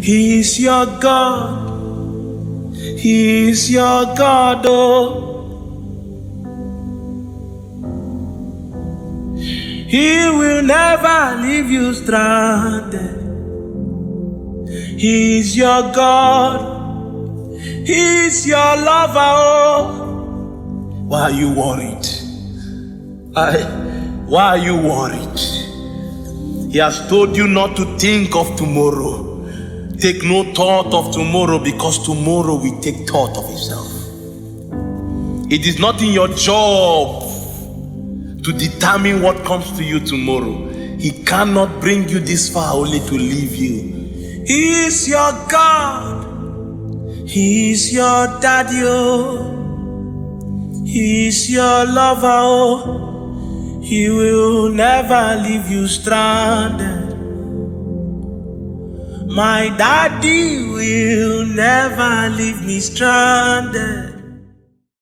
He's your God. He's your God, oh. He will never leave you stranded. He's your God. He's your lover, oh. Why are you worried? Why are you worried? He has told you not to think of tomorrow. Take no thought of tomorrow, because tomorrow will take thought of itself. It is not in your job to determine what comes to you tomorrow. He cannot bring you this far only to leave you. He is your God. He is your daddy, oh. He is your lover, oh. He will never leave you stranded. My daddy will never leave me stranded.